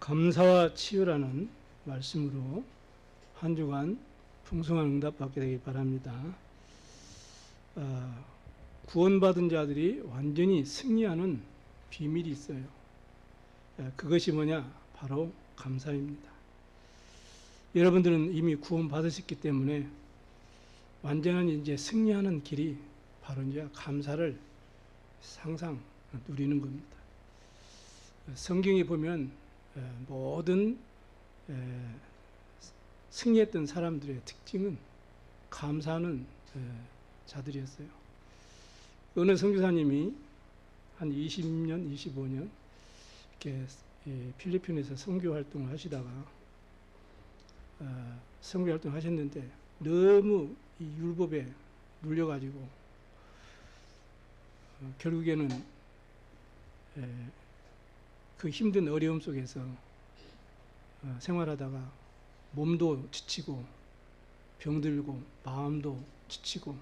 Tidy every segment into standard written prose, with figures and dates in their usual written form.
감사와 치유라는 말씀으로 한 주간 풍성한 응답 받게 되길 바랍니다. 구원받은 자들이 완전히 승리하는 비밀이 있어요. 그것이 뭐냐? 바로 감사입니다. 여러분들은 이미 구원받으셨기 때문에 완전한 이제 승리하는 길이 바로 이제 감사를 항상 누리는 겁니다. 성경에 보면 모든 승리했던 사람들의 특징은 감사하는 자들이었어요. 어느 선교사님이 한 20년, 25년 이렇게 필리핀에서 선교 활동을 하시다가 선교 활동을 하셨는데 너무 이 율법에 눌려가지고 결국에는 그 힘든 어려움 속에서 생활하다가 몸도 지치고 병들고 마음도 지치고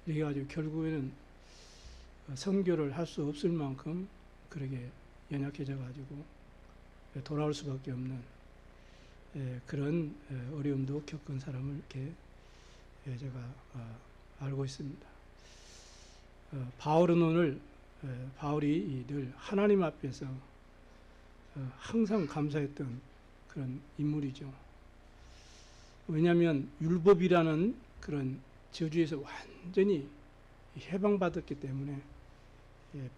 이래 가지고 결국에는 선교를 할 수 없을 만큼 그렇게 연약해져 가지고 돌아올 수밖에 없는 그런 어려움도 겪은 사람을 이렇게 제가 알고 있습니다. 바울은 오늘 바울이 늘 하나님 앞에서 항상 감사했던 그런 인물이죠. 왜냐하면 율법이라는 그런 저주에서 완전히 해방받았기 때문에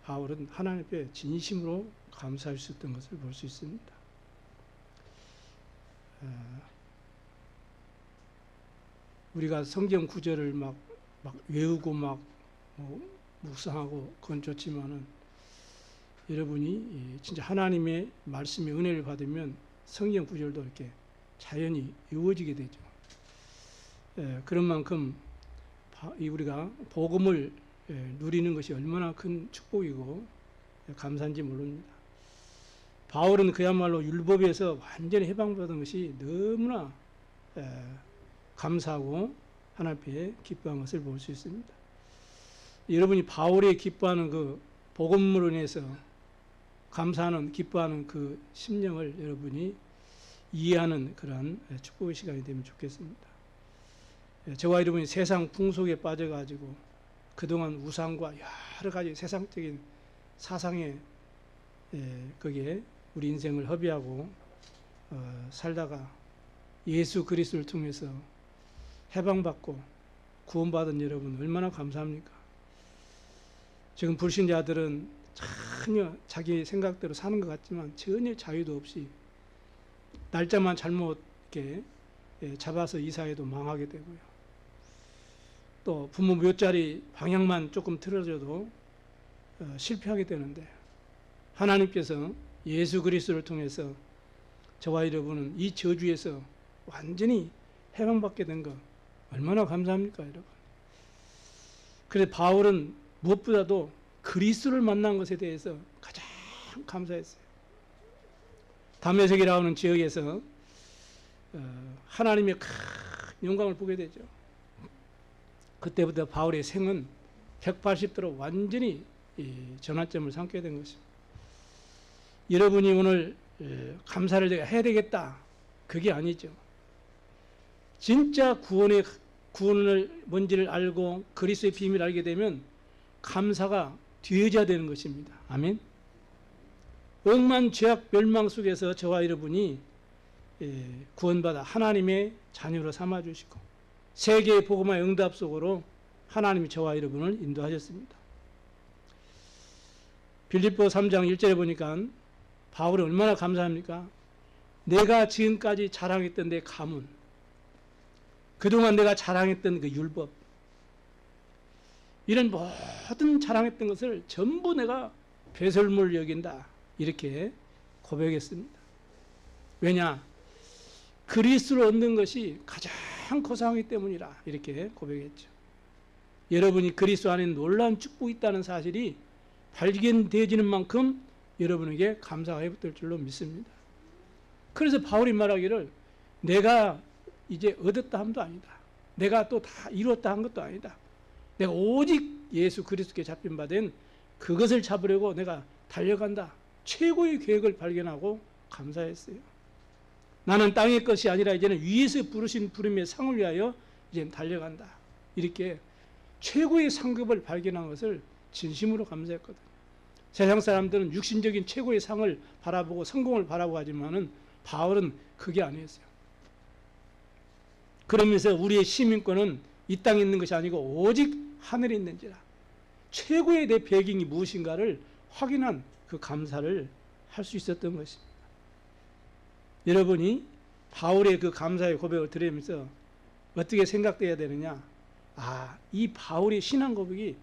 바울은 하나님 앞에 진심으로 감사할 수 있었던 것을 볼 수 있습니다. 우리가 성경 구절을 막 외우고 막 묵상하고 그건 좋지만은 여러분이 진짜 하나님의 말씀의 은혜를 받으면 성경 구절도 이렇게 자연히 외워지게 되죠. 그런 만큼 우리가 복음을 누리는 것이 얼마나 큰 축복이고 감사한지 모릅니다. 바울은 그야말로 율법에서 완전히 해방받은 것이 너무나 감사하고 하나님 앞에 기뻐한 것을 볼 수 있습니다. 여러분이 바울이 기뻐하는 그 복음으로 인해서 감사하는 기뻐하는 그 심령을 여러분이 이해하는 그러한 축복의 시간이 되면 좋겠습니다. 저와 여러분이 세상 풍속에 빠져가지고 그동안 우상과 여러 가지 세상적인 사상에 거기에 우리 인생을 허비하고 살다가 예수 그리스도를 통해서 해방받고 구원받은 여러분 얼마나 감사합니까? 지금 불신자들은 전혀 자기 생각대로 사는 것 같지만 전혀 자유도 없이 날짜만 잘못 이렇게 잡아서 이사해도 망하게 되고요. 또 부모 묘자리 방향만 조금 틀어져도 실패하게 되는데 하나님께서 예수 그리스도를 통해서 저와 여러분은 이 저주에서 완전히 해방받게 된 거 얼마나 감사합니까, 여러분? 그래서 바울은 무엇보다도 그리스도를 만난 것에 대해서 가장 감사했어요. 다메섹이라고 하는 지역에서 하나님의 큰 영광을 보게 되죠. 그때부터 바울의 생은 180도로 완전히 전환점을 삼게 된 것입니다. 여러분이 오늘 감사를 해야 되겠다, 그게 아니죠. 진짜 구원을 뭔지를 알고 그리스도의 비밀을 알게 되면 감사가 뒤어져야 되는 것입니다. 아멘. 억만 죄악 멸망 속에서 저와 여러분이 구원받아 하나님의 자녀로 삼아주시고 세계의 복음화의 응답 속으로 하나님이 저와 여러분을 인도하셨습니다. 빌립보 3장 1절에 보니까 바울이 얼마나 감사합니까? 내가 지금까지 자랑했던 내 가문, 그동안 내가 자랑했던 그 율법, 이런 모든 자랑했던 것을 전부 내가 배설물 여긴다, 이렇게 고백했습니다. 왜냐? 그리스도를 얻는 것이 가장 고상하기 때문이라 이렇게 고백했죠. 여러분이 그리스도 안에 놀라운 축복이 있다는 사실이 발견되어지는 만큼 여러분에게 감사가 회복될 줄로 믿습니다. 그래서 바울이 말하기를 내가 이제 얻었다 함도 아니다. 내가 또 다 이루었다 한 것도 아니다. 내가 오직 예수 그리스도께 잡힌 바 된 그것을 잡으려고 내가 달려간다. 최고의 계획을 발견하고 감사했어요. 나는 땅의 것이 아니라 이제는 위에서 부르신 부름의 상을 위하여 이제는 달려간다. 이렇게 최고의 상급을 발견한 것을 진심으로 감사했거든요. 세상 사람들은 육신적인 최고의 상을 바라보고 성공을 바라보고 하지만은 바울은 그게 아니었어요. 그러면서 우리의 시민권은 이 땅에 있는 것이 아니고 오직 하늘에 있는지라. 최고의 내 배경이 무엇인가를 확인한 그 감사를 할 수 있었던 것입니다. 여러분이 바울의 그 감사의 고백을 들으면서 어떻게 생각돼야 되느냐? 아, 이 바울의 신앙 고백이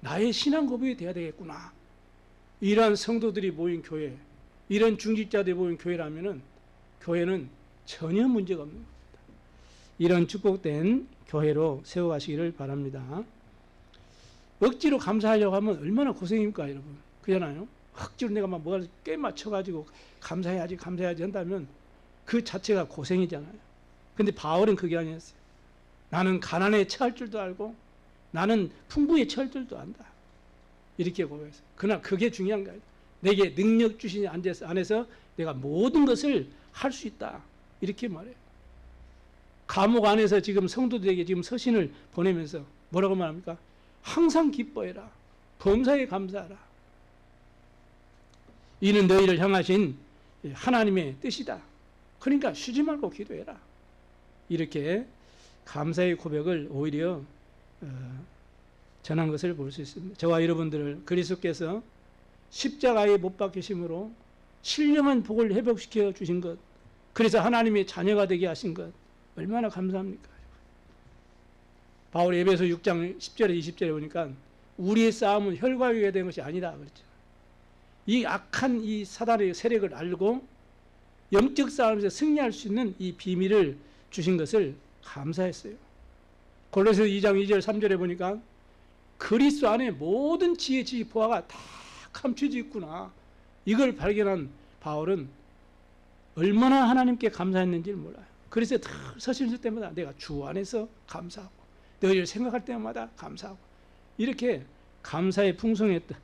나의 신앙 고백이 돼야 되겠구나. 이러한 성도들이 모인 교회, 이런 중직자들이 모인 교회라면은 교회는 전혀 문제가 없는 겁니다. 이런 축복된 교회로 세워가시기를 바랍니다. 억지로 감사하려고 하면 얼마나 고생입니까, 여러분? 그잖아요. 억지로 내가 막 뭐가 꽤 맞춰가지고 감사해야지 한다면 그 자체가 고생이잖아요. 근데 바울은 그게 아니었어요. 나는 가난에 처할 줄도 알고 나는 풍부에 처할 줄도 안다. 이렇게 고백했어요. 그러나 그게 중요한 거예요. 내게 능력 주신 안에서 내가 모든 것을 할 수 있다. 이렇게 말해요. 감옥 안에서 지금 성도들에게 지금 서신을 보내면서 뭐라고 말합니까? 항상 기뻐해라. 범사에 감사하라. 이는 너희를 향하신 하나님의 뜻이다. 그러니까 쉬지 말고 기도해라. 이렇게 감사의 고백을 오히려 전한 것을 볼 수 있습니다. 저와 여러분들을 그리스도께서 십자가에 못 박히심으로 신령한 복을 회복시켜 주신 것, 그래서 하나님의 자녀가 되게 하신 것 얼마나 감사합니까? 바울 에베소 6장 10절에 20절에 보니까 우리의 싸움은 혈과 육에 된 것이 아니다 그랬죠. 이 악한 이 사단의 세력을 알고 영적 싸움에서 승리할 수 있는 이 비밀을 주신 것을 감사했어요. 골로새 2장 2절 3절에 보니까 그리스도 안에 모든 지혜 지식 보화가 다 감춰져 있구나. 이걸 발견한 바울은 얼마나 하나님께 감사했는지를 몰라요. 그래서 서신 쓸 때마다 내가 주 안에서 감사하고 너희를 생각할 때마다 감사하고 이렇게 감사에 풍성했던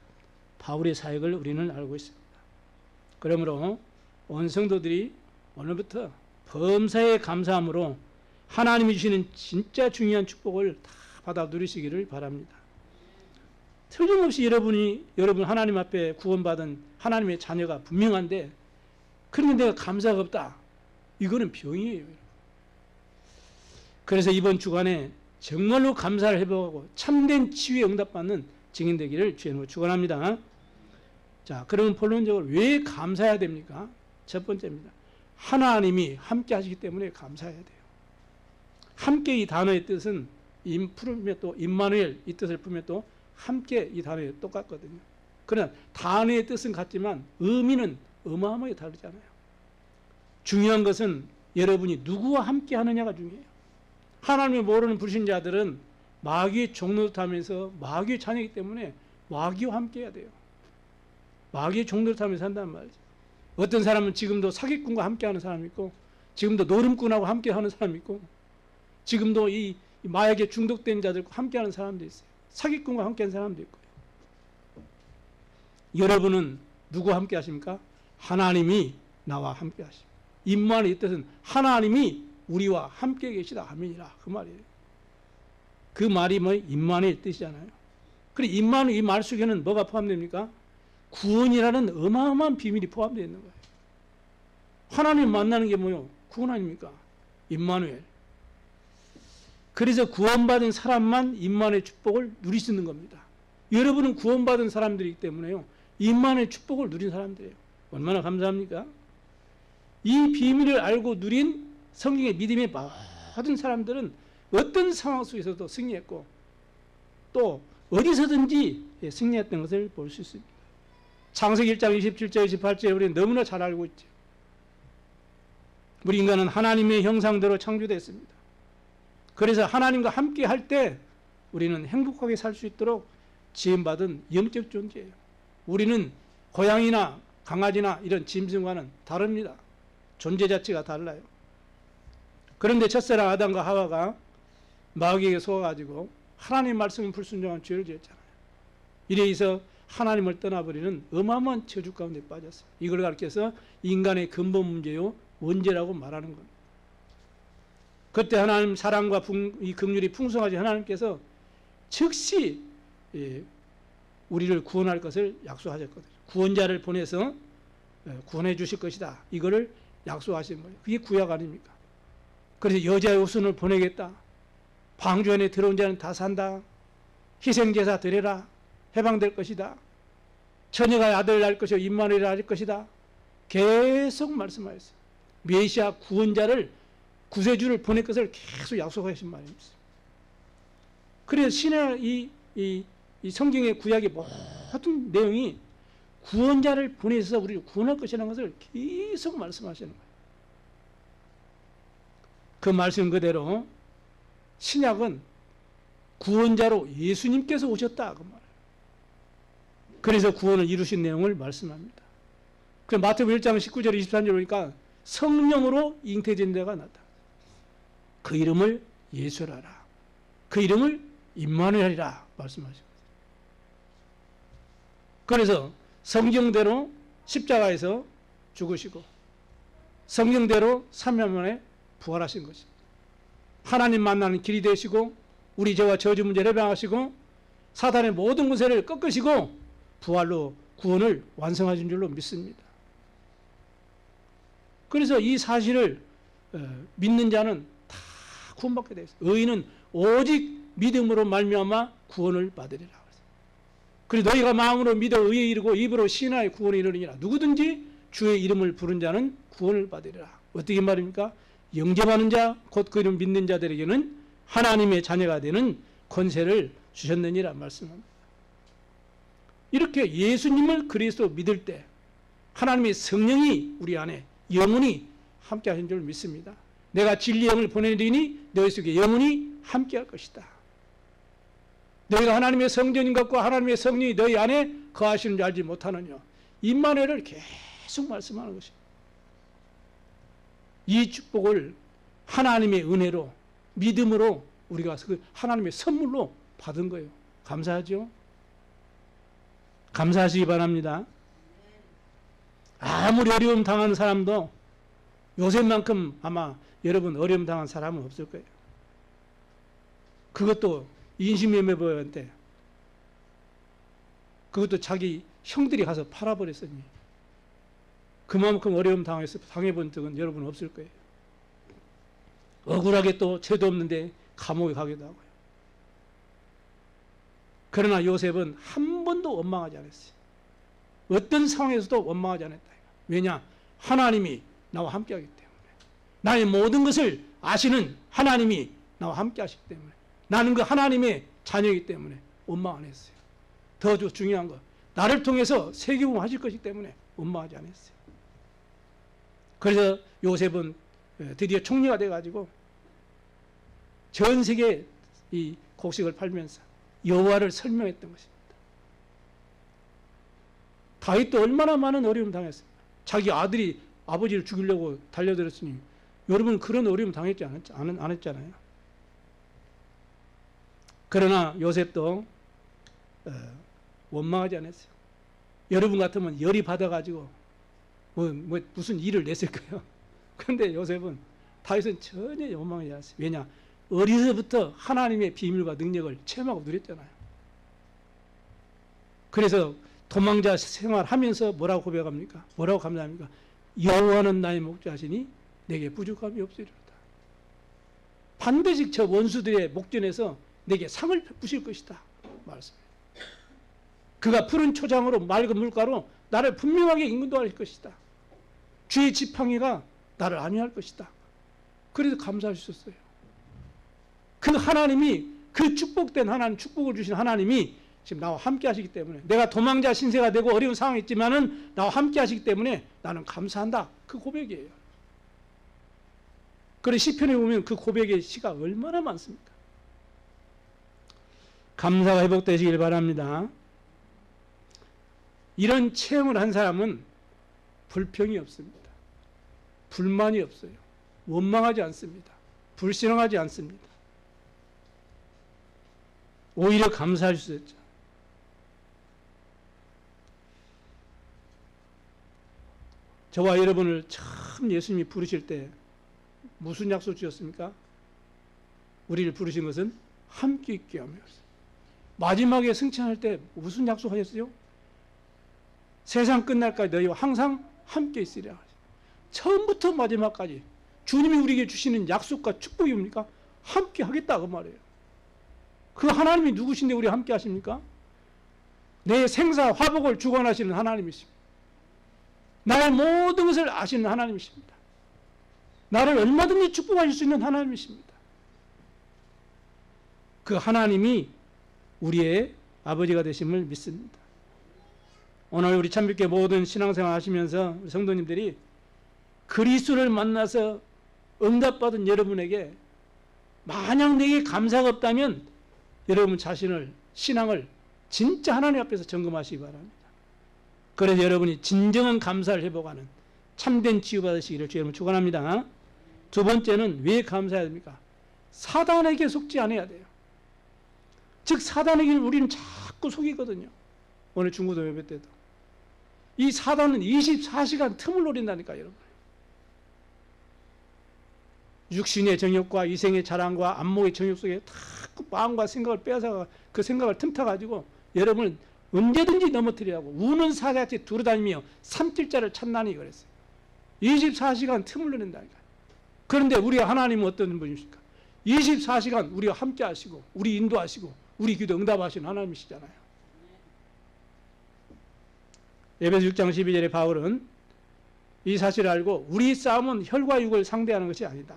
바울의 사역을 우리는 알고 있습니다. 그러므로 온 성도들이 오늘부터 범사에 감사함으로 하나님이 주시는 진짜 중요한 축복을 다 받아 누리시기를 바랍니다. 틀림없이 여러분 하나님 앞에 구원받은 하나님의 자녀가 분명한데 그런데 내가 감사가 없다. 이거는 병이에요. 그래서 이번 주간에 정말로 감사를 해보고 참된 치유에 응답받는 증인 되기를 주님으로 축원합니다. 자, 그러면 본론적으로 왜 감사해야 됩니까? 첫 번째입니다. 하나님이 함께 하시기 때문에 감사해야 돼요. 함께 이 단어의 뜻은 풀면 또 임마누엘 이 뜻을 풀면 또 함께 이 단어에 똑같거든요. 그러나 단어의 뜻은 같지만 의미는 어마어마하게 다르잖아요. 중요한 것은 여러분이 누구와 함께 하느냐가 중요해요. 하나님을 모르는 불신자들은 마귀의 종노릇하면서 마귀의 자녀이기 때문에 마귀와 함께 해야 돼요. 마귀의 종노릇하면서 한단 말이죠. 어떤 사람은 지금도 사기꾼과 함께하는 사람이 있고 지금도 노름꾼하고 함께하는 사람이 있고 지금도 이 마약에 중독된 자들과 함께하는 사람도 있어요. 사기꾼과 함께하는 사람도 있고요. 여러분은 누구와 함께 하십니까? 하나님이 나와 함께 하십니다. 임마누엘 이 뜻은 하나님이 우리와 함께 계시다 아멘이라 그 말이에요. 그 말이 뭐 임마누엘 뜻이잖아요. 그래 임마누엘 이 말 속에는 뭐가 포함됩니까? 구원이라는 어마어마한 비밀이 포함되어 있는 거예요. 하나님 만나는 게 뭐요? 구원 아닙니까? 임마누엘. 그래서 구원받은 사람만 임마누엘 축복을 누릴 수 있는 겁니다. 여러분은 구원받은 사람들이기 때문에요. 임마누엘 축복을 누린 사람들이에요. 얼마나 감사합니까? 이 비밀을 알고 누린 성경의 믿음의 모든 사람들은 어떤 상황 속에서도 승리했고 또 어디서든지 승리했던 것을 볼 수 있습니다. 창세기 1장 27절 28절에 우리는 너무나 잘 알고 있죠. 우리 인간은 하나님의 형상대로 창조됐습니다. 그래서 하나님과 함께 할 때 우리는 행복하게 살 수 있도록 지음받은 영적 존재예요. 우리는 고양이나 강아지나 이런 짐승과는 다릅니다. 존재 자체가 달라요. 그런데 첫사랑 아담과 하와가 마귀에게 속아가지고 하나님의 말씀을 불순종한 죄를 지었잖아요. 이래서 하나님을 떠나버리는 어마어마한 저주 가운데 빠졌어요. 이걸 가르쳐서 인간의 근본 문제요 원죄라고 말하는 겁니다. 그때 하나님 사랑과 이 긍휼이 풍성하신 하나님께서 즉시 우리를 구원할 것을 약속하셨거든요. 구원자를 보내서 구원해 주실 것이다. 이거를 약속하신 거예요. 그게 구약 아닙니까? 그래서 여자의 후손을 보내겠다. 방주 안에 들어온 자는 다 산다. 희생제사 드려라. 해방될 것이다. 처녀가 아들을 낳을 것이요 임마누엘을 낳을 것이다. 계속 말씀하셨어요. 메시아 구원자를 구세주를 보낼 것을 계속 약속하신 말입니다. 그래서 신의 이 성경의 구약의 모든 내용이 구원자를 보내서 우리를 구원할 것이라는 것을 계속 말씀하시는 거예요. 그 말씀 그대로 신약은 구원자로 예수님께서 오셨다 그 말이에요. 그래서 구원을 이루신 내용을 말씀합니다. 그래서 마태복음 1장 19절 23절 보니까 성령으로 잉태된 자가 나타. 그 이름을 예수라라. 그 이름을 임마누엘이라 말씀하셨거든요. 그래서 성경대로 십자가에서 죽으시고 성경대로 3일 만에 부활하신 것입니다. 하나님 만나는 길이 되시고 우리 죄와 저주 문제를 해방하시고 사단의 모든 권세를 꺾으시고 부활로 구원을 완성하신 줄로 믿습니다. 그래서 이 사실을 믿는 자는 다 구원받게 되어 있어요. 의인은 오직 믿음으로 말미암아 구원을 받으리라. 그리고 너희가 마음으로 믿어 의에 이르고 입으로 신하의 구원에 이르리니라. 누구든지 주의 이름을 부른 자는 구원을 받으리라. 어떻게 말입니까? 영접하는 자, 곧 그 이름 믿는 자들에게는 하나님의 자녀가 되는 권세를 주셨느니라 말씀합니다. 이렇게 예수님을 그리스도 믿을 때 하나님의 성령이 우리 안에 영원히 함께 하신 줄 믿습니다. 내가 진리의 영을 보내리니 너희 속에 영원히 함께 할 것이다. 너희가 하나님의 성전인 것과 하나님의 성령이 너희 안에 거하시는 줄 알지 못하느냐. 임마누엘을 계속 말씀하는 것입니다. 이 축복을 하나님의 은혜로 믿음으로 우리가 그 하나님의 선물로 받은 거예요. 감사하죠? 감사하시기 바랍니다. 아무리 어려움 당하는 사람도 요새만큼 아마 여러분 어려움 당한 사람은 없을 거예요. 그것도 인신매매범한테 그것도 자기 형들이 가서 팔아버렸으니 그만큼 어려움 당해본 적은 여러분 없을 거예요. 억울하게 또 죄도 없는데 감옥에 가기도 하고요. 그러나 요셉은 한 번도 원망하지 않았어요. 어떤 상황에서도 원망하지 않았다. 왜냐? 하나님이 나와 함께하기 때문에. 나의 모든 것을 아시는 하나님이 나와 함께하시기 때문에. 나는 그 하나님의 자녀이기 때문에 원망 안 했어요. 더 중요한 거, 나를 통해서 세계복음 하실 것이기 때문에 원망하지 않았어요. 그래서 요셉은 드디어 총리가 돼가지고 전 세계 이 곡식을 팔면서 여호와를 설명했던 것입니다. 다윗도 얼마나 많은 어려움 당했습니까? 자기 아들이 아버지를 죽이려고 달려들었으니 여러분 그런 어려움 당했지 않았잖아요. 그러나 요셉도 원망하지 않았어요. 여러분 같으면 열이 받아가지고 무슨 일을 냈을 거예요. 그런데 요셉은 다윗은 전혀 원망하지 않았어요. 왜냐? 어리서부터 하나님의 비밀과 능력을 체험하고 누렸잖아요. 그래서 도망자 생활하면서 뭐라고 고백합니까? 뭐라고 감사합니까? 여호와는 나의 목자시니 내게 부족함이 없으리로다. 반드시 저 원수들의 목전에서 내게 상을 베푸실 것이다. 말씀해요. 그가 푸른 초장으로 맑은 물가로 나를 분명하게 인도할 것이다. 주의 지팡이가 나를 안위할 것이다. 그래서 감사하셨어요. 그 하나님이, 그 축복된 하나님, 축복을 주신 하나님이 지금 나와 함께 하시기 때문에, 내가 도망자 신세가 되고 어려운 상황이 있지만은 나와 함께 하시기 때문에 나는 감사한다. 그 고백이에요. 그래 시편에 보면 그 고백의 시가 얼마나 많습니까? 감사가 회복되시길 바랍니다. 이런 체험을 한 사람은 불평이 없습니다. 불만이 없어요. 원망하지 않습니다. 불신앙하지 않습니다. 오히려 감사할 수 있죠. 저와 여러분을 처음 예수님이 부르실 때 무슨 약속 주셨습니까? 우리를 부르신 것은 함께 있게 하며. 마지막에 승천할 때 무슨 약속하셨어요? 세상 끝날까지 너희와 항상 함께 있으리라. 처음부터 마지막까지 주님이 우리에게 주시는 약속과 축복이 뭡니까? 함께 하겠다 그 말이에요. 그 하나님이 누구신데 우리 함께 하십니까? 내 생사 화복을 주관하시는 하나님이십니다. 나의 모든 것을 아시는 하나님이십니다. 나를 얼마든지 축복하실 수 있는 하나님이십니다. 그 하나님이 우리의 아버지가 되심을 믿습니다. 오늘 우리 참빛교회 모든 신앙생활 하시면서 우리 성도님들이 그리스도를 만나서 응답받은 여러분에게 만약 내게 감사가 없다면 여러분 자신을 신앙을 진짜 하나님 앞에서 점검하시기 바랍니다. 그래서 여러분이 진정한 감사를 회복하는 참된 치유받으시기를 주의 이름으로 축원합니다. 두 번째는 왜 감사해야 됩니까? 사단에게 속지 않아야 돼요. 즉 사단에게 우리는 자꾸 속이거든요. 오늘 중고등 예배 때도 이 사단은 24시간 틈을 노린다니까 여러분. 육신의 정욕과 이생의 자랑과 안목의 정욕 속에 다 그 마음과 생각을 빼앗아가 그 생각을 틈타가지고 여러분을 언제든지 넘어뜨리라고 우는 사자같이 두루다니며 삼킬자를 찾나니 그랬어요. 24시간 틈을 노린다니까. 그런데 우리 하나님은 어떤 분이십니까? 24시간 우리와 함께 하시고 우리 인도하시고 우리 기도 응답하시는 하나님이시잖아요. 에베소 6장 12절에 바울은 이 사실을 알고 우리 싸움은 혈과 육을 상대하는 것이 아니다.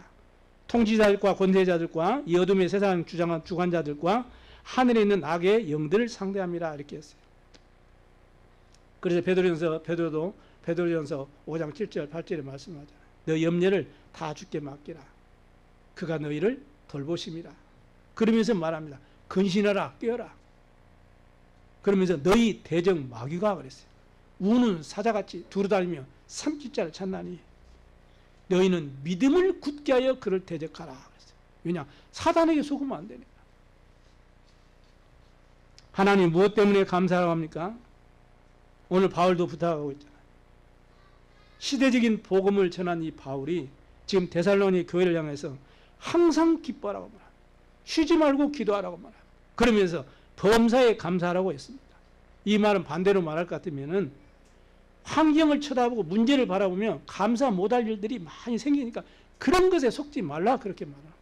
통치자들과 권세자들과 이 어둠의 세상 주관자들과 하늘에 있는 악의 영들을 상대합니다. 이렇게 했어요. 그래서 베드로전서 5장 7절 8절에 말씀하잖아요. 너 염려를 다 주께 맡기라. 그가 너희를 돌보심이라. 그러면서 말합니다. 근신하라 깨어라. 그러면서 너희 대적 마귀가 그랬어요. 우는 사자같이 두루다니며 삼킬자를 찾나니 너희는 믿음을 굳게 하여 그를 대적하라. 그랬어요. 왜냐? 사단에게 속으면 안 되니까. 하나님 무엇 때문에 감사하라고 합니까? 오늘 바울도 부탁하고 있잖아요. 시대적인 복음을 전한 이 바울이 지금 데살로니 교회를 향해서 항상 기뻐하라고 말합니다. 쉬지 말고 기도하라고 말합니다. 그러면서 범사에 감사하라고 했습니다. 이 말은 반대로 말할 것 같으면은 환경을 쳐다보고 문제를 바라보면 감사 못할 일들이 많이 생기니까 그런 것에 속지 말라 그렇게 말하는 거예요.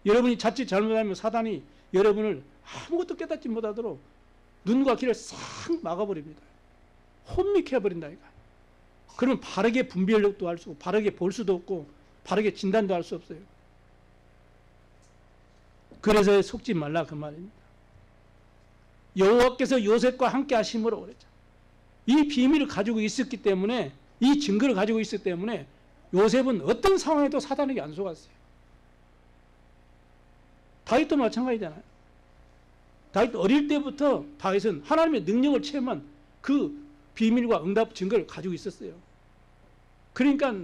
여러분이 자칫 잘못하면 사단이 여러분을 아무것도 깨닫지 못하도록 눈과 귀를 싹 막아버립니다. 혼미케 해버린다니까. 그러면 바르게 분별력도 할 수 없고 바르게 볼 수도 없고 바르게 진단도 할 수 없어요. 그래서 속지 말라 그 말입니다. 여호와께서 요셉과 함께 하심으로 그랬죠. 이 비밀을 가지고 있었기 때문에 이 증거를 가지고 있었기 때문에 요셉은 어떤 상황에도 사단에게 안 속았어요. 다윗도 마찬가지잖아요. 다윗 어릴 때부터 다윗은 하나님의 능력을 체험한 그 비밀과 응답 증거를 가지고 있었어요. 그러니까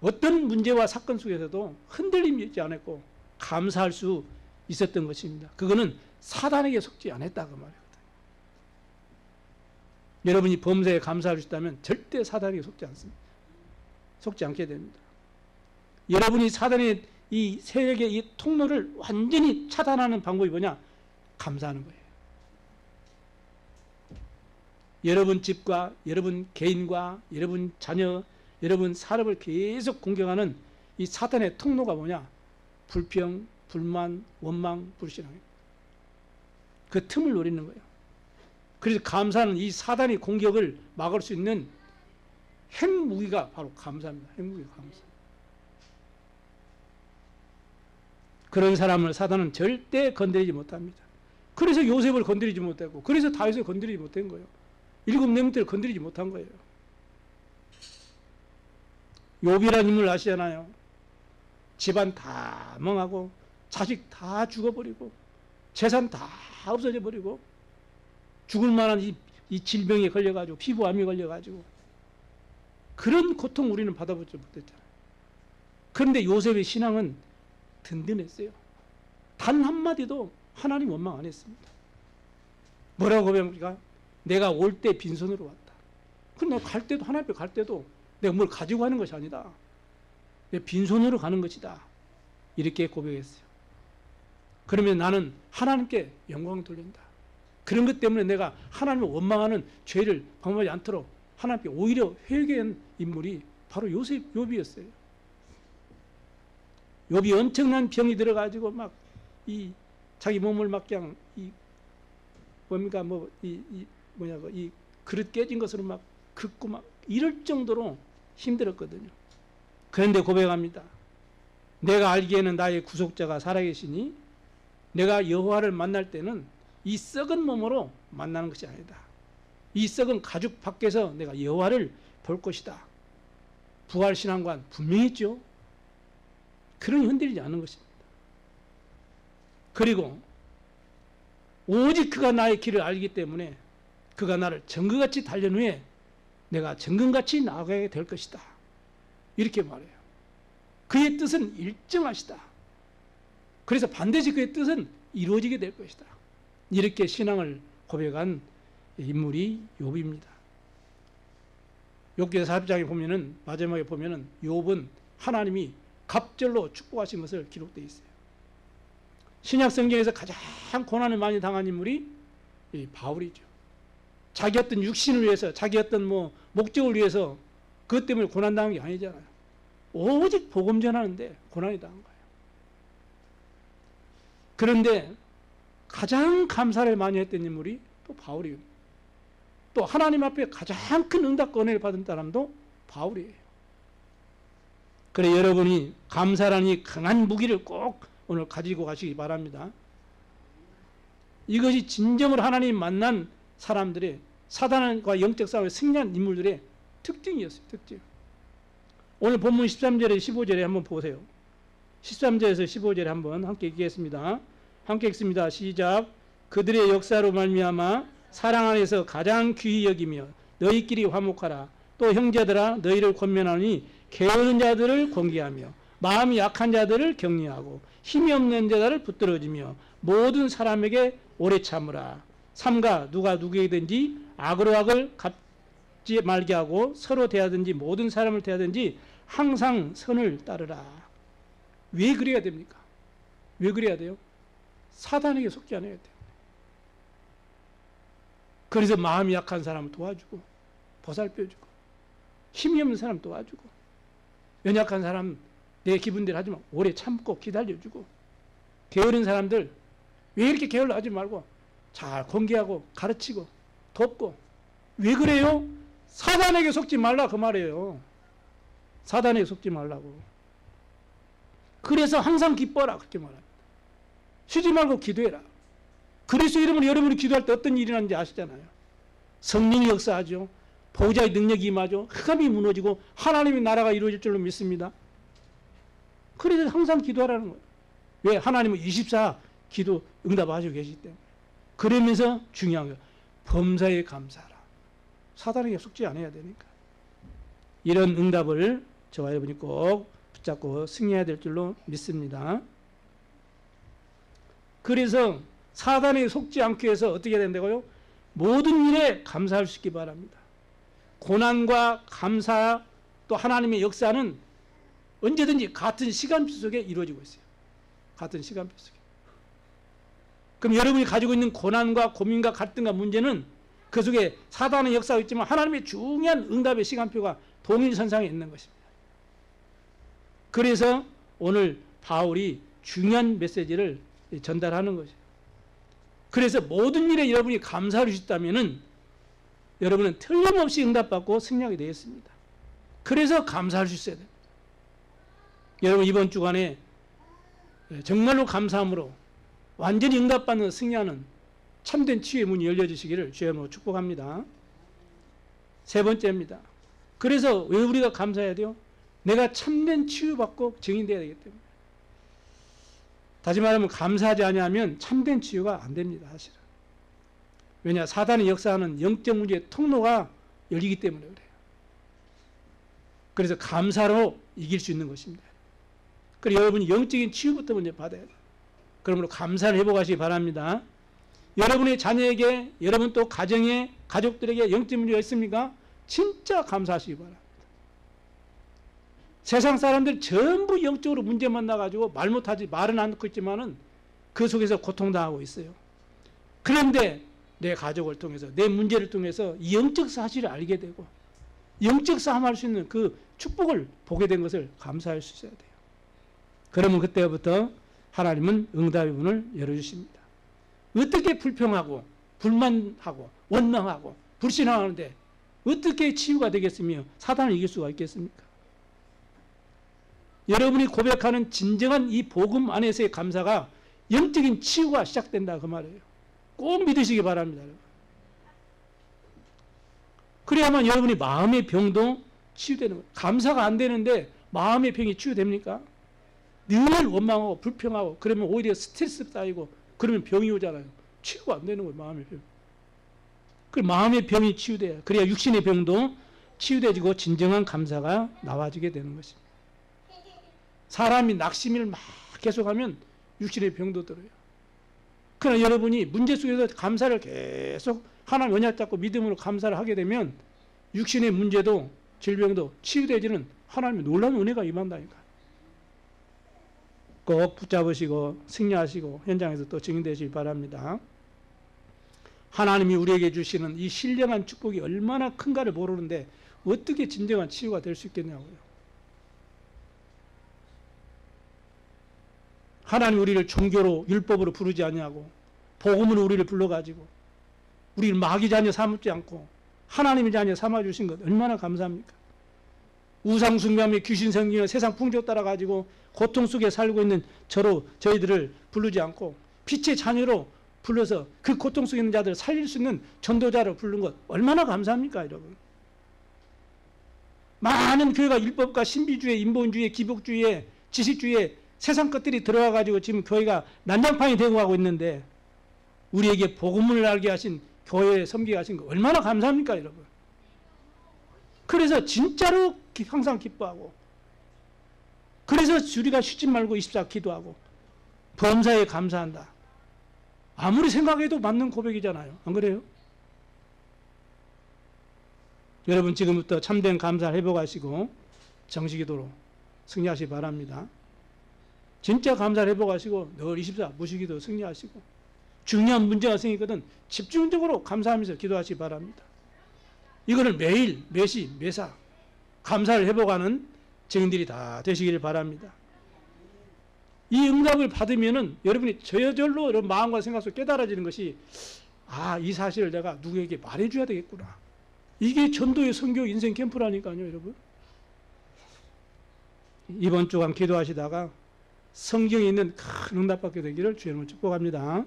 어떤 문제와 사건 속에서도 흔들림이 있지 않았고 감사할 수 있었던 것입니다. 그거는 사단에게 속지 않았다 그 말이거든요. 여러분이 범사에 감사할 수 있다면 절대 사단에게 속지 않습니다. 속지 않게 됩니다. 여러분이 사단의 이 세력의 이 통로를 완전히 차단하는 방법이 뭐냐? 감사하는 거예요. 여러분 집과 여러분 개인과 여러분 자녀, 여러분 사람을 계속 공격하는 이 사탄의 통로가 뭐냐? 불평, 불만, 원망, 불신앙입니다. 그 틈을 노리는 거예요. 그래서 감사는 이 사단의 공격을 막을 수 있는 핵무기가 바로 감사입니다. 핵무기가 감사. 그런 사람을 사단은 절대 건드리지 못합니다. 그래서 요셉을 건드리지 못했고 그래서 다윗을 건드리지 못한 거예요. 7 내무들을 건드리지 못한 거예요. 욥이라는 인물 아시잖아요. 집안 다 망하고 자식 다 죽어버리고 재산 다 없어져 버리고 죽을 만한 이 질병에 걸려가지고 피부암이 걸려가지고 그런 고통 우리는 받아보지 못했잖아요. 그런데 요셉의 신앙은 든든했어요. 단 한마디도 하나님 원망 안 했습니다. 뭐라고 고백합니까? 내가 올 때 빈손으로 왔다. 근데 내가 갈 때도, 하나님 앞에 갈 때도 내가 뭘 가지고 가는 것이 아니다. 내 빈손으로 가는 것이다. 이렇게 고백했어요. 그러면 나는 하나님께 영광을 돌린다. 그런 것 때문에 내가 하나님을 원망하는 죄를 범하지 않도록 하나님께 오히려 회개한 인물이 바로 욥이었어요. 욥이 엄청난 병이 들어가지고 막 이 자기 몸을 막 그냥 이 뭡니까 이 그릇 깨진 것으로 막 긋고 막 이럴 정도로 힘들었거든요. 그런데 고백합니다. 내가 알기에는 나의 구속자가 살아계시니 내가 여호와를 만날 때는 이 썩은 몸으로 만나는 것이 아니다. 이 썩은 가죽 밖에서 내가 여호와를 볼 것이다. 부활신앙관 분명히 있죠. 그러니 흔들리지 않는 것입니다. 그리고 오직 그가 나의 길을 알기 때문에 그가 나를 정금같이 단련 후에 내가 정금같이 나아가게 될 것이다. 이렇게 말해요. 그의 뜻은 일정하시다. 그래서 반드시 그의 뜻은 이루어지게 될 것이다. 이렇게 신앙을 고백한 인물이 욥입니다. 욥기서 40장에 보면은 마지막에 보면은 욥은 하나님이 갑절로 축복하신 것을 기록되어 있어요. 신약 성경에서 가장 고난을 많이 당한 인물이 이 바울이죠. 자기 어떤 육신을 위해서, 자기 어떤 목적을 위해서 그것 때문에 고난 당한 게 아니잖아요. 오직 복음 전하는데 고난이 당한 거예요. 그런데 가장 감사를 많이 했던 인물이 또 바울이에요. 또 하나님 앞에 가장 큰 응답과 은혜를 받은 사람도 바울이에요. 그래 여러분이 감사라는 이 강한 무기를 꼭 오늘 가지고 가시기 바랍니다. 이것이 진정으로 하나님 만난 사람들의 사단과 영적 싸움에 승리한 인물들의 특징이었어요. 특징. 오늘 본문 13절에 15절에 한번 보세요. 13절에서 15절에 한번 함께 읽겠습니다. 함께 읽습니다. 시작. 그들의 역사로 말미암아 사랑 안에서 가장 귀히 여기며 너희끼리 화목하라. 또 형제들아 너희를 권면하니 게으른 자들을 권계하며 마음이 약한 자들을 격려하고 힘이 없는 자들을 붙들어주며 모든 사람에게 오래 참으라. 삼가 누가 누구에게든지 악으로 악을 갚지 말게 하고 서로 대하든지 모든 사람을 대하든지 항상 선을 따르라. 왜 그래야 됩니까? 왜 그래야 돼요? 사단에게 속지 않아야 돼요. 그래서 마음이 약한 사람을 도와주고 보살펴주고 힘이 없는 사람 도와주고 연약한 사람 내 기분대로 하지 말고 오래 참고 기다려주고 게으른 사람들 왜 이렇게 게을러 하지 말고 잘 공개하고 가르치고 돕고 왜 그래요? 사단에게 속지 말라 그 말이에요. 사단에게 속지 말라고. 그래서 항상 기뻐라 그렇게 말합니다. 쉬지 말고 기도해라. 그리스도 이름으로 여러분이 기도할 때 어떤 일이 나는지 아시잖아요. 성령이 역사하죠. 보호자의 능력이 임하죠. 흑암이 무너지고 하나님의 나라가 이루어질 줄로 믿습니다. 그래서 항상 기도하라는 거예요. 왜? 하나님은 24 기도 응답하시고 계시기 때문에. 그러면서 중요한 거예요. 범사에 감사하라. 사단에게 속지 않아야 되니까. 이런 응답을 저와 여러분이 꼭 붙잡고 승리해야 될 줄로 믿습니다. 그래서 사단에게 속지 않기 위해서 어떻게 해야 된다고요? 모든 일에 감사할 수 있기 바랍니다. 고난과 감사 또 하나님의 역사는 언제든지 같은 시간표 속에 이루어지고 있어요. 같은 시간표 속에. 그럼 여러분이 가지고 있는 고난과 고민과 갈등과 문제는 그 속에 사단의 역사가 있지만 하나님의 중요한 응답의 시간표가 동일선상에 있는 것입니다. 그래서 오늘 바울이 중요한 메시지를 전달하는 것이에요. 그래서 모든 일에 여러분이 감사할 수 있다면 여러분은 틀림없이 응답받고 승리하게 되었습니다. 그래서 감사할 수 있어야 됩니다. 여러분 이번 주간에 정말로 감사함으로 완전히 응답받는 승리하는 참된 치유의 문이 열려주시기를 주의 이름으로 축복합니다. 세 번째입니다. 그래서 왜 우리가 감사해야 돼요? 내가 참된 치유받고 증인되어야 되기 때문에. 다시 말하면 감사하지 아니하면 참된 치유가 안 됩니다. 사실은. 왜냐? 사단이 역사하는 영적 문제의 통로가 열리기 때문에 그래요. 그래서 감사로 이길 수 있는 것입니다. 그리고 여러분이 영적인 치유부터 먼저 받아야 돼요. 그러므로 감사를 회복하시기 바랍니다. 여러분의 자녀에게, 여러분 또 가정에, 가족들에게 영적 문제가 있습니까? 진짜 감사하시기 바랍니다. 세상 사람들 전부 영적으로 문제 만나가지고 말 못하지, 말은 않고 있지만은 그 속에서 고통당하고 있어요. 그런데 내 가족을 통해서, 내 문제를 통해서 영적 사실을 알게 되고 영적 싸움할 수 있는 그 축복을 보게 된 것을 감사할 수 있어야 돼요. 그러면 그때부터 하나님은 응답의 문을 열어주십니다. 어떻게 불평하고 불만하고 원망하고 불신앙하는데 어떻게 치유가 되겠으며 사단을 이길 수가 있겠습니까? 여러분이 고백하는 진정한 이 복음 안에서의 감사가 영적인 치유가 시작된다 그 말이에요. 꼭 믿으시기 바랍니다. 그래야만 여러분이 마음의 병도 치유되는 거예요. 감사가 안 되는데 마음의 병이 치유됩니까? 늘 원망하고 불평하고 그러면 오히려 스트레스 쌓이고 그러면 병이 오잖아요. 치유가 안 되는 거예요. 마음의 병. 그 마음의 병이 치유돼야, 그래야 육신의 병도 치유되지고 진정한 감사가 나와지게 되는 것입니다. 사람이 낙심을 막 계속하면 육신의 병도 들어요. 그러나 여러분이 문제 속에서 감사를 계속 하나님 언약 잡고 믿음으로 감사를 하게 되면 육신의 문제도 질병도 치유되지는 하나님의 놀라운 은혜가 임한다니까. 꼭 붙잡으시고 승리하시고 현장에서 또 증인되시기 바랍니다. 하나님이 우리에게 주시는 이 신령한 축복이 얼마나 큰가를 모르는데 어떻게 진정한 치유가 될 수 있겠냐고요. 하나님 우리를 종교로 율법으로 부르지 않냐고, 복음으로 우리를 불러가지고 우리를 마귀 자녀 삼지 않고 하나님의 자녀 삼아주신 것 얼마나 감사합니까? 우상 숭배하며 귀신 섬기며 세상 풍조 따라가지고 고통 속에 살고 있는 저희들을 부르지 않고 빛의 자녀로 불러서 그 고통 속에 있는 자들을 살릴 수 있는 전도자로 부른 것 얼마나 감사합니까, 여러분? 많은 교회가 율법과 신비주의, 인본주의, 기복주의, 지식주의 세상 것들이 들어와가지고 지금 교회가 난장판이 되고 가고 있는데 우리에게 복음을 알게 하신 교회에 섬기게 하신 거 얼마나 감사합니까, 여러분? 그래서 진짜로 항상 기뻐하고, 그래서 우리가 쉬지 말고 24 기도하고 범사에 감사한다. 아무리 생각해도 맞는 고백이잖아요. 안 그래요? 여러분 지금부터 참된 감사를 회복하시고 정식기도로 승리하시기 바랍니다. 진짜 감사를 회복하시고 늘 24 무시기도 승리하시고 중요한 문제가 생기거든 집중적으로 감사하면서 기도하시기 바랍니다. 이거를 매일 매시 매사 감사를 회복하는 증인들이 다 되시기를 바랍니다. 이 응답을 받으면은 여러분이 저절로 이런 마음과 생각 속에 깨달아지는 것이, 아, 이 사실을 내가 누구에게 말해줘야 되겠구나. 이게 전도의 선교 인생 캠프라니까요, 여러분. 이번 주간 기도하시다가 성경에 있는 큰 응답받게 되기를 주님을 축복합니다.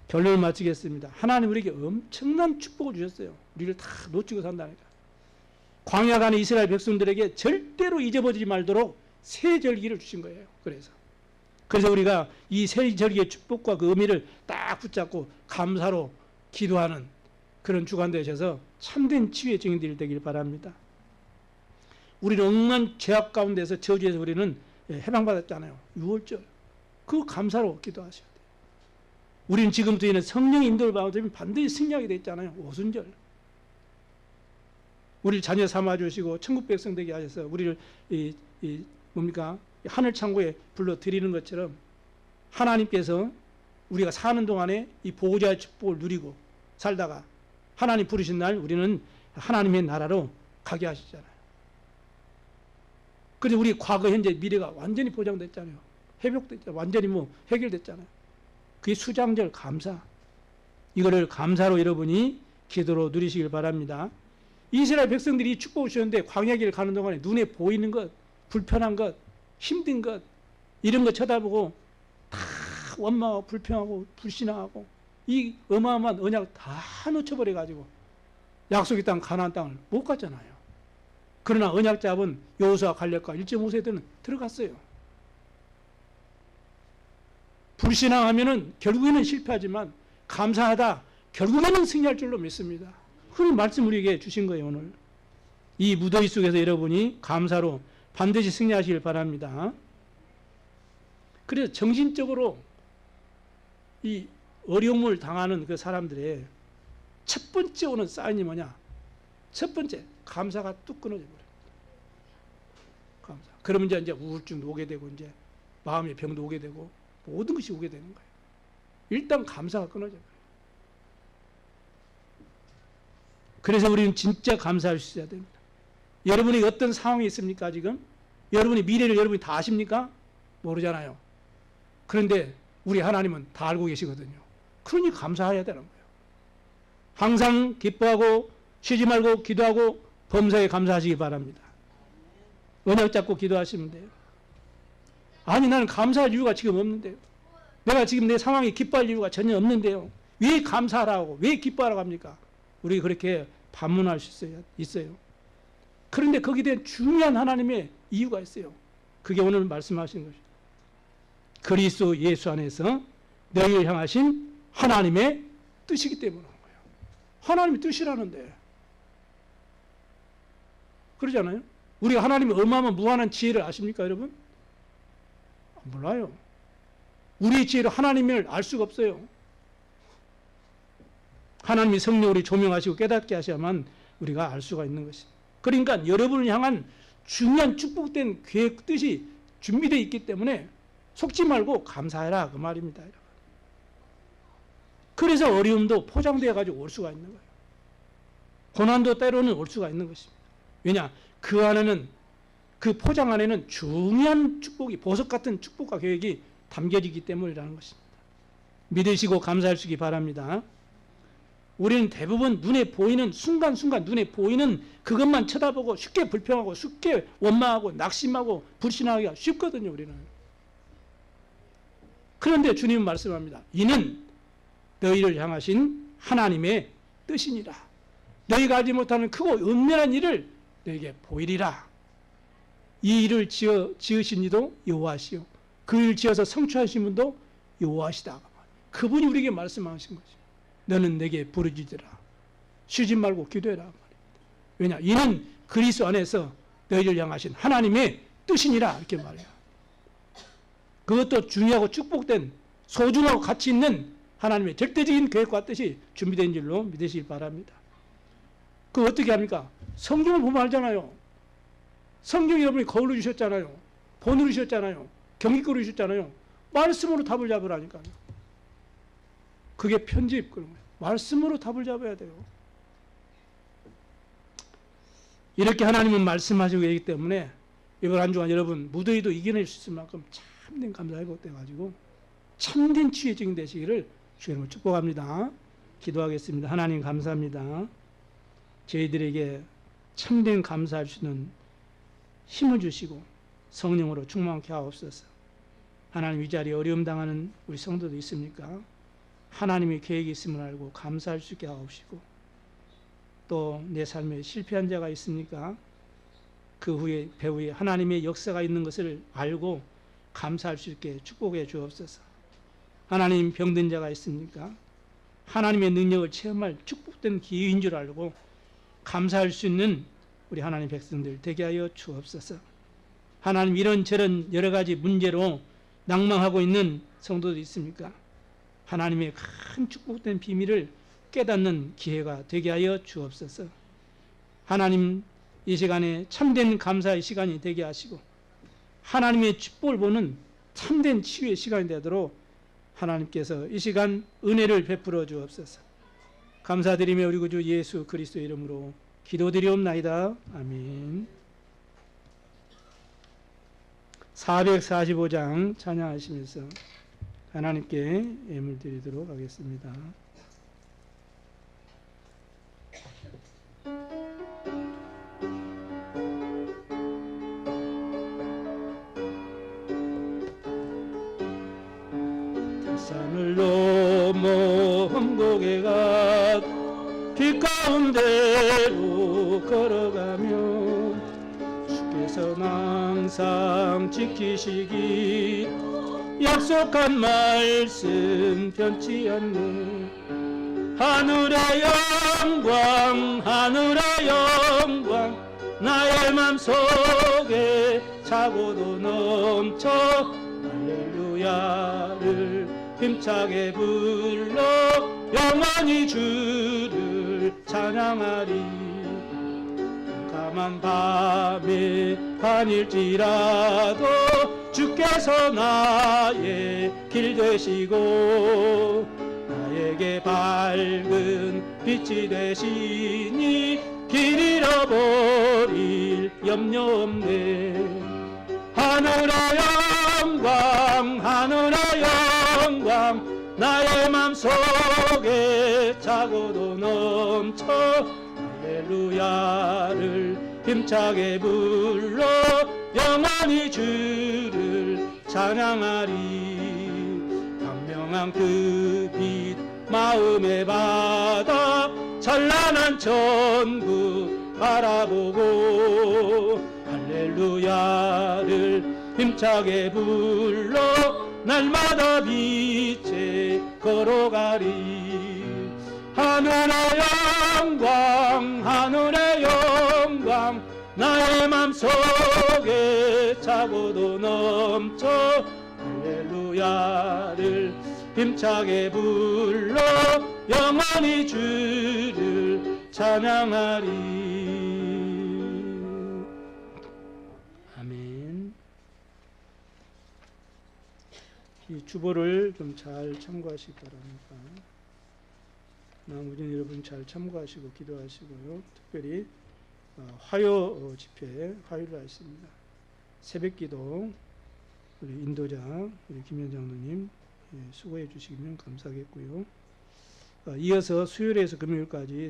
결론을 마치겠습니다. 하나님 우리에게 엄청난 축복을 주셨어요. 우리를 다 놓치고 산다니까. 광야 간의 이스라엘 백성들에게 절대로 잊어버리지 말도록 새 절기를 주신 거예요. 그래서 우리가 이 새 절기의 축복과 그 의미를 딱 붙잡고 감사로 기도하는 그런 주간 되셔서 참된 치유의 증인들이 되길 바랍니다. 우리는 억만 죄악 가운데서 저주에서 우리는 해방받았잖아요. 6월절. 그 감사로 기도하셔야 돼요. 우리는 지금부터는 성령 인도를 받으면 반드시 승리하게 돼 있잖아요. 오순절. 우리를 자녀 삼아주시고 천국 백성 되게 하셔서 우리를 하늘 창고에 불러들이는 것처럼 하나님께서 우리가 사는 동안에 이 보호자의 축복을 누리고 살다가 하나님 부르신 날 우리는 하나님의 나라로 가게 하시잖아요. 그래서 우리 과거, 현재, 미래가 완전히 보장됐잖아요. 회복됐잖아요. 완전히 해결됐잖아요. 그게 수장절 감사. 이거를 감사로 여러분이 기도로 누리시길 바랍니다. 이스라엘 백성들이 축복을 주셨는데 광야길을 가는 동안에 눈에 보이는 것, 불편한 것, 힘든 것, 이런 거 쳐다보고 다 원망하고 불평하고 불신앙하고 이 어마어마한 언약을 다 놓쳐버려가지고 약속의 땅 가나안 땅을 못 갔잖아요. 그러나 언약 잡은 여호수아 갈렙과 1.5세대는 들어갔어요. 불신앙하면은 결국에는 실패하지만 감사하다 결국에는 승리할 줄로 믿습니다. 그런 말씀 우리에게 주신 거예요. 오늘 이 무더위 속에서 여러분이 감사로 반드시 승리하시길 바랍니다. 그래서 정신적으로 이 어려움을 당하는 그 사람들의 첫 번째 오는 사인이 뭐냐? 첫 번째, 감사가 뚝 끊어져 버려요. 감사. 그러면 이제 우울증도 오게 되고, 이제 마음의 병도 오게 되고, 모든 것이 오게 되는 거예요. 일단 감사가 끊어져 버려요. 그래서 우리는 진짜 감사할 수 있어야 됩니다. 여러분이 어떤 상황이 있습니까, 지금? 여러분이 미래를 여러분이 다 아십니까? 모르잖아요. 그런데 우리 하나님은 다 알고 계시거든요. 그러니 감사해야 되는 거예요. 항상 기뻐하고 쉬지 말고 기도하고 범사에 감사하시기 바랍니다. 언약 잡고 기도하시면 돼요. 아니, 나는 감사할 이유가 지금 없는데요. 내가 지금 내 상황이 기뻐할 이유가 전혀 없는데요. 왜 감사하라고, 왜 기뻐하라고 합니까? 우리 그렇게 반문할 수 있어요. 그런데 거기에 대한 중요한 하나님의 이유가 있어요. 그게 오늘 말씀하신 것이죠. 그리스도 예수 안에서 너희를 향하신 하나님의 뜻이기 때문에 그런 거예요. 하나님의 뜻이라는데. 그러잖아요. 우리가 하나님의 어마어마한 무한한 지혜를 아십니까, 여러분? 몰라요. 우리의 지혜로 하나님을 알 수가 없어요. 하나님이 성령으로 조명하시고 깨닫게 하셔야만 우리가 알 수가 있는 것입니다. 그러니까 여러분을 향한 중요한 축복된 계획 뜻이 준비되어 있기 때문에 속지 말고 감사해라, 그 말입니다. 그래서 어려움도 포장되어 가지고 올 수가 있는 거예요. 고난도 때로는 올 수가 있는 것입니다. 왜냐? 그 안에는, 그 포장 안에는 중요한 축복이, 보석 같은 축복과 계획이 담겨지기 때문이라는 것입니다. 믿으시고 감사하시기 바랍니다. 우리는 대부분 눈에 보이는 순간순간 눈에 보이는 그것만 쳐다보고 쉽게 불평하고 쉽게 원망하고 낙심하고 불신하기가 쉽거든요, 우리는. 그런데 주님은 말씀합니다. 이는 너희를 향하신 하나님의 뜻이니라. 너희가 알지 못하는 크고 은밀한 일을 너희에게 보이리라. 이 일을 지으신 이도 여호와시요, 그 일 지어서 성취하신 분도 여호와시다. 그분이 우리에게 말씀하신 거죠. 너는 내게 부르짖으라. 쉬지 말고 기도해라. 왜냐? 이는 그리스도 안에서 너희를 향하신 하나님의 뜻이니라. 이렇게 말해요. 그것도 중요하고 축복된 소중하고 가치 있는 하나님의 절대적인 계획과 뜻이 준비된 줄로 믿으시기 바랍니다. 그 어떻게 합니까? 성경을 보면 알잖아요. 성경이 여러분이 거울로 주셨잖아요. 본으로 주셨잖아요. 경기권으로 주셨잖아요. 말씀으로 답을 잡으라니까요. 그게 편집, 그런 거예요. 말씀으로 답을 잡아야 돼요. 이렇게 하나님은 말씀하시고 계시기 때문에 이번 한 주간 여러분 무더위도 이겨낼 수 있을 만큼 참된 감사가 돼가지고 참된 치유의 증인 되시기를 주님으로 축복합니다. 기도하겠습니다. 하나님 감사합니다. 저희들에게 참된 감사할 수 있는 힘을 주시고 성령으로 충만케 하옵소서. 하나님, 이 자리에 어려움 당하는 우리 성도도 있습니까? 하나님의 계획이 있음을 알고 감사할 수 있게 하옵시고, 또 내 삶에 실패한 자가 있습니까? 그 후에 배후에 하나님의 역사가 있는 것을 알고 감사할 수 있게 축복해 주옵소서. 하나님, 병든 자가 있습니까? 하나님의 능력을 체험할 축복된 기회인 줄 알고 감사할 수 있는 우리 하나님 백성들 되게 하여 주옵소서. 하나님, 이런저런 여러 가지 문제로 낭망하고 있는 성도들 있습니까? 하나님의 큰 축복된 비밀을 깨닫는 기회가 되게 하여 주옵소서. 하나님, 이 시간에 참된 감사의 시간이 되게 하시고 하나님의 축복을 보는 참된 치유의 시간이 되도록 하나님께서 이 시간 은혜를 베풀어 주옵소서. 감사드리며 우리 구주 예수 그리스도의 이름으로 기도드리옵나이다. 아멘. 445장 찬양하시면서 하나님께 예물 드리도록 하겠습니다. 산을 넘어 험곡에 가 길 가운데로 걸어가며 주께서 항상 지키시기 약속한 말씀 변치 않네. 하늘의 영광, 하늘의 영광, 나의 맘속에 차고도 넘쳐 할렐루야를 힘차게 불러 영원히 주를 찬양하리. 깜깜한 밤에 다닐지라도 주께서 나의 길 되시고 나에게 밝은 빛이 되시니 길 잃어버릴 염려 없네. 하늘의 영광 하늘의 영광 나의 맘속에 차고도 넘쳐 할렐루야를 힘차게 불러 영원히 주를 찬양하리. 광명한 그 빛 마음의 바다 찬란한 천국 바라보고 할렐루야를 힘차게 불러 날마다 빛에 걸어가리. 하늘의 영광 하늘의 영광 나의 맘속에 차고도 넘쳐 할렐루야를 힘차게 불러 영원히 주를 찬양하리. 아멘. 이 주보를 좀 잘 참고하시기 바랍니다. 나머지는 여러분 잘 참고하시고 기도하시고요. 특별히 화요 집회 화요일 날 있습니다. 새벽기도 우리 인도자 우리 김현 장로님 수고해 주시면 감사하겠고요. 이어서 수요일에서 금요일까지